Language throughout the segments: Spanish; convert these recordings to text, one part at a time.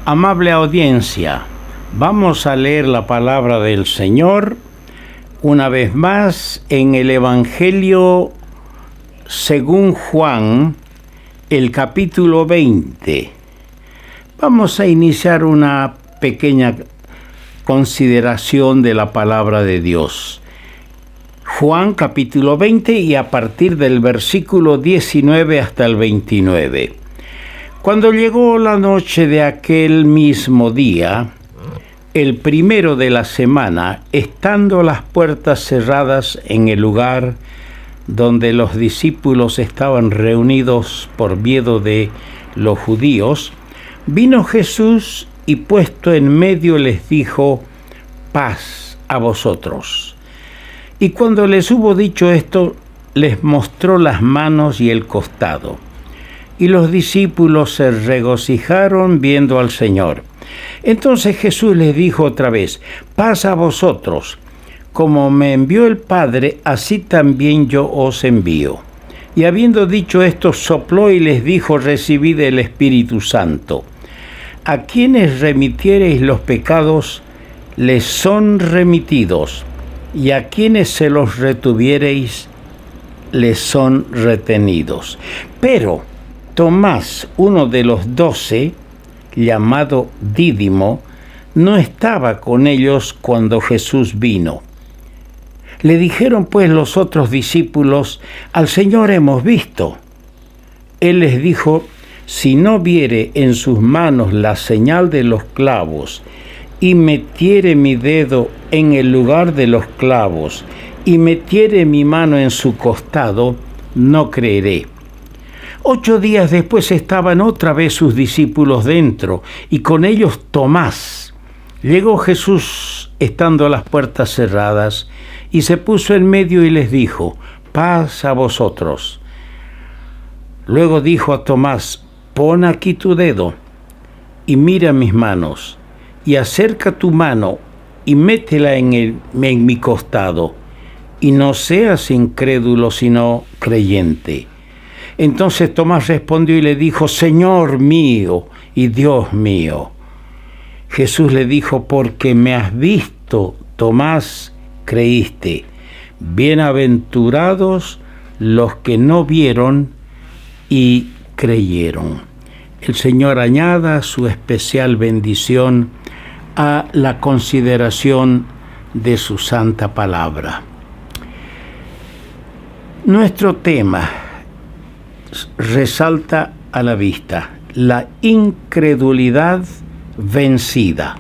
Amable audiencia, vamos a leer la palabra del Señor una vez más en el Evangelio según Juan, el capítulo 20. Vamos a iniciar una pequeña consideración de la palabra de Dios. Juan capítulo 20 y a partir del versículo 19 hasta el 29. Cuando llegó la noche de aquel mismo día, el primero de la semana, estando las puertas cerradas en el lugar donde los discípulos estaban reunidos por miedo de los judíos, vino Jesús y puesto en medio les dijo: paz a vosotros. Y cuando les hubo dicho esto, les mostró las manos y el costado. Y los discípulos se regocijaron viendo al Señor. Entonces Jesús les dijo otra vez: paz a vosotros. Como me envió el Padre, así también yo os envío. Y habiendo dicho esto, sopló y les dijo: recibid el Espíritu Santo. A quienes remitiereis los pecados, les son remitidos, y a quienes se los retuviereis, les son retenidos. Pero Tomás, uno de los 12, llamado Dídimo, no estaba con ellos cuando Jesús vino. Le dijeron pues los otros discípulos: al Señor hemos visto. Él les dijo: si no viere en sus manos la señal de los clavos, y metiere mi dedo en el lugar de los clavos, y metiere mi mano en su costado, no creeré. 8 días después estaban otra vez sus discípulos dentro, y con ellos Tomás. Llegó Jesús estando las puertas cerradas, y se puso en medio y les dijo: paz a vosotros. Luego dijo a Tomás: pon aquí tu dedo, y mira mis manos, y acerca tu mano, y métela en mi costado, y no seas incrédulo, sino creyente. Entonces Tomás respondió y le dijo: Señor mío y Dios mío. Jesús le dijo: porque me has visto, Tomás, creíste. Bienaventurados los que no vieron y creyeron. El Señor añada su especial bendición a la consideración de su santa palabra. Nuestro tema resalta a la vista la incredulidad vencida.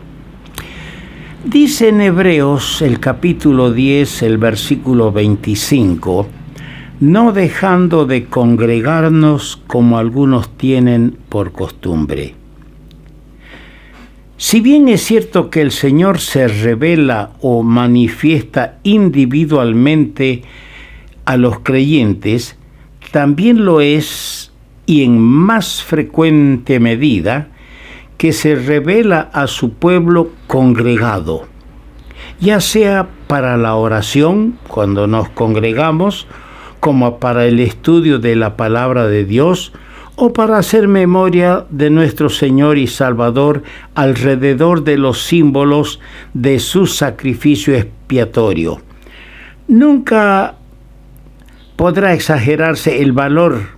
Dice en Hebreos el capítulo 10, el versículo 25: no dejando de congregarnos como algunos tienen por costumbre. Si bien es cierto que el Señor se revela o manifiesta individualmente a los creyentes, también lo es, y en más frecuente medida, que se revela a su pueblo congregado, ya sea para la oración, cuando nos congregamos, como para el estudio de la palabra de Dios, o para hacer memoria de nuestro Señor y Salvador alrededor de los símbolos de su sacrificio expiatorio. Nunca podrá exagerarse el valor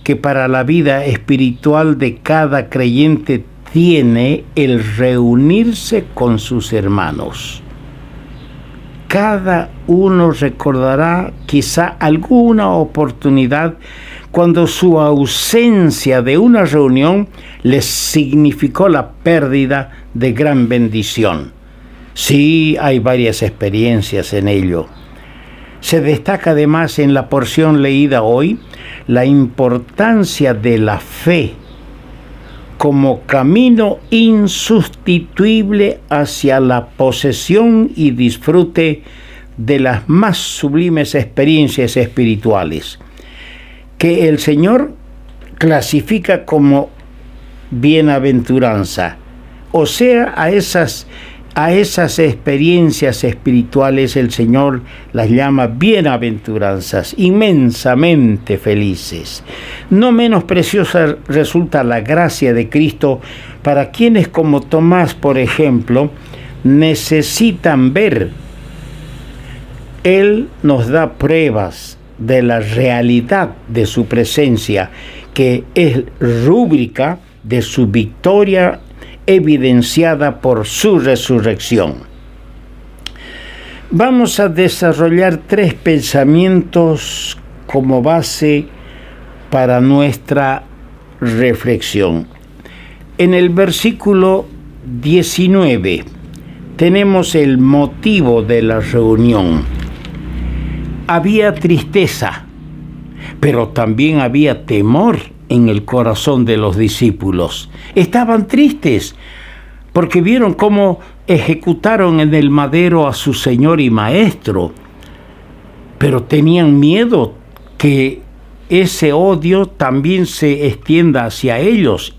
que para la vida espiritual de cada creyente tiene el reunirse con sus hermanos. Cada uno recordará quizá alguna oportunidad cuando su ausencia de una reunión les significó la pérdida de gran bendición. Sí, hay varias experiencias en ello. Se destaca además en la porción leída hoy la importancia de la fe como camino insustituible hacia la posesión y disfrute de las más sublimes experiencias espirituales, que el Señor clasifica como bienaventuranza, o sea, a esas experiencias espirituales el Señor las llama bienaventuranzas, inmensamente felices. No menos preciosa resulta la gracia de Cristo para quienes como Tomás, por ejemplo, necesitan ver. Él nos da pruebas de la realidad de su presencia, que es rúbrica de su victoria evidenciada por su resurrección. Vamos a desarrollar 3 pensamientos como base para nuestra reflexión. En el versículo 19 tenemos el motivo de la reunión. Había tristeza, pero también había temor en el corazón de los discípulos. Estaban tristes porque vieron cómo ejecutaron en el madero a su Señor y Maestro, pero tenían miedo que ese odio también se extienda hacia ellos.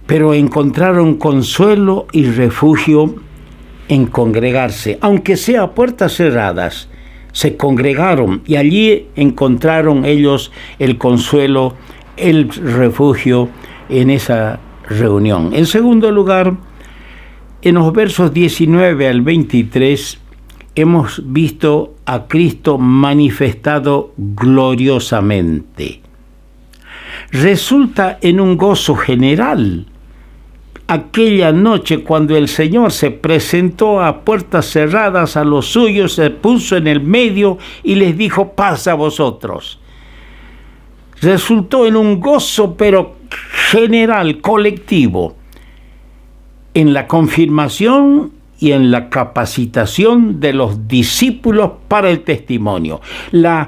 Pero encontraron consuelo y refugio en congregarse, aunque sea a puertas cerradas. Se congregaron y allí encontraron ellos el consuelo, el refugio en esa reunión. En segundo lugar, en los versos 19 al 23, hemos visto a Cristo manifestado gloriosamente. Resulta en un gozo general. Aquella noche, cuando el Señor se presentó a puertas cerradas a los suyos, se puso en el medio y les dijo: paz a vosotros. Resultó en un gozo, pero general, colectivo, en la confirmación y en la capacitación de los discípulos para el testimonio. La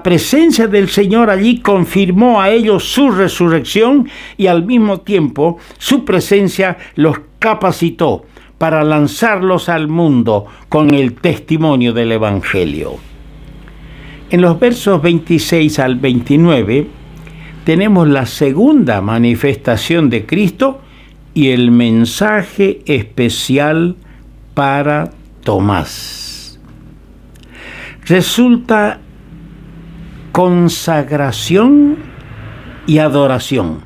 presencia del Señor allí confirmó a ellos su resurrección y al mismo tiempo su presencia los capacitó para lanzarlos al mundo con el testimonio del Evangelio. En los versos 26 al 29 tenemos la segunda manifestación de Cristo y el mensaje especial para Tomás. Resulta consagración y adoración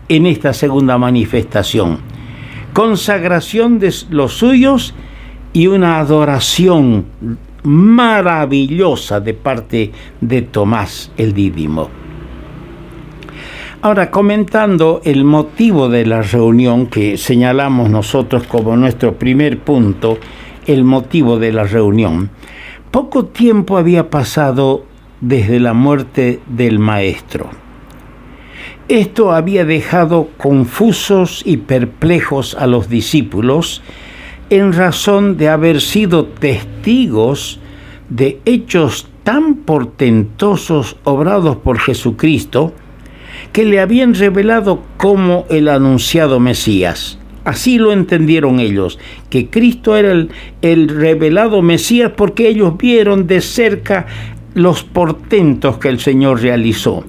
en esta segunda manifestación. Consagración de los suyos y una adoración maravillosa de parte de Tomás el Dídimo. Ahora, comentando el motivo de la reunión que señalamos nosotros como nuestro primer punto, el motivo de la reunión. Poco tiempo había pasado desde la muerte del Maestro. Esto había dejado confusos y perplejos a los discípulos en razón de haber sido testigos de hechos tan portentosos obrados por Jesucristo, que le habían revelado como el anunciado Mesías. Así lo entendieron ellos, que Cristo era el revelado Mesías, porque ellos vieron de cerca los portentos que el Señor realizó.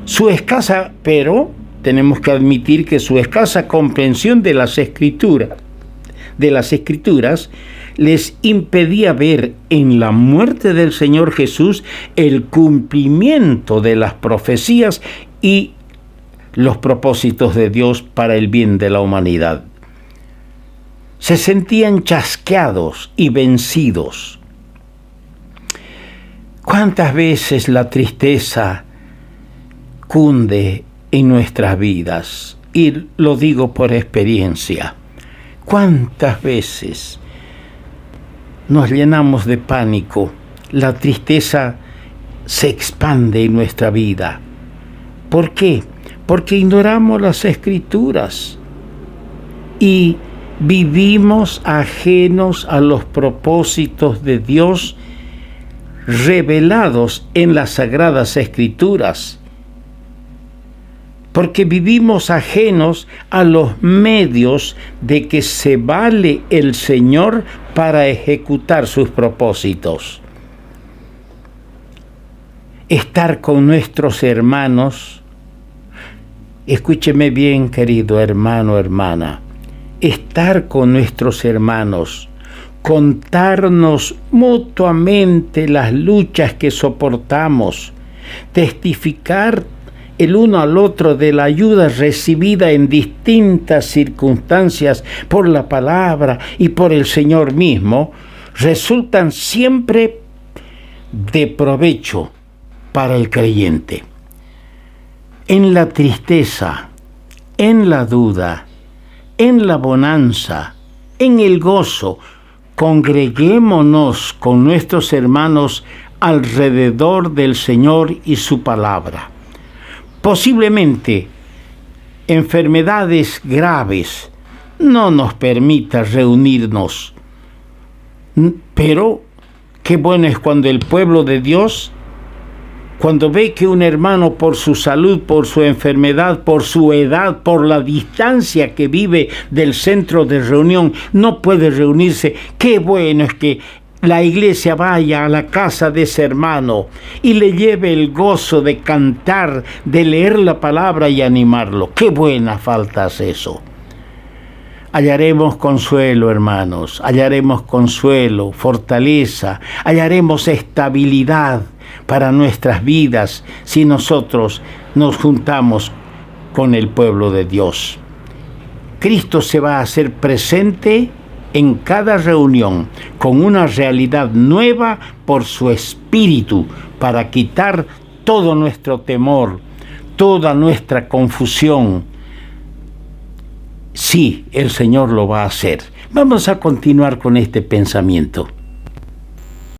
Su escasa, pero tenemos que admitir que su escasa comprensión de las Escrituras les impedía ver en la muerte del Señor Jesús el cumplimiento de las profecías y los propósitos de Dios para el bien de la humanidad. Se sentían chasqueados y vencidos. ¿Cuántas veces la tristeza cunde en nuestras vidas? Y lo digo por experiencia. ¿Cuántas veces nos llenamos de pánico? La tristeza se expande en nuestra vida. ¿Por qué? Porque ignoramos las Escrituras y vivimos ajenos a los propósitos de Dios revelados en las Sagradas Escrituras. Porque vivimos ajenos a los medios de que se vale el Señor para ejecutar sus propósitos. Estar con nuestros hermanos, escúcheme bien, querido hermano, hermana, estar con nuestros hermanos, contarnos mutuamente las luchas que soportamos, testificar el uno al otro de la ayuda recibida en distintas circunstancias por la palabra y por el Señor mismo, resultan siempre de provecho para el creyente. En la tristeza, en la duda, en la bonanza, en el gozo, congreguémonos con nuestros hermanos alrededor del Señor y su palabra. Posiblemente enfermedades graves no nos permitan reunirnos, pero qué bueno es cuando el pueblo de Dios, cuando ve que un hermano por su salud, por su enfermedad, por su edad, por la distancia que vive del centro de reunión, no puede reunirse, qué bueno es que la iglesia vaya a la casa de ese hermano y le lleve el gozo de cantar, de leer la palabra y animarlo. Qué buena falta es eso. Hallaremos consuelo, hermanos, hallaremos consuelo, fortaleza, hallaremos estabilidad para nuestras vidas si nosotros nos juntamos con el pueblo de Dios. Cristo se va a hacer presente en cada reunión con una realidad nueva por su Espíritu para quitar todo nuestro temor, toda nuestra confusión. Sí, el Señor lo va a hacer. Vamos a continuar con este pensamiento.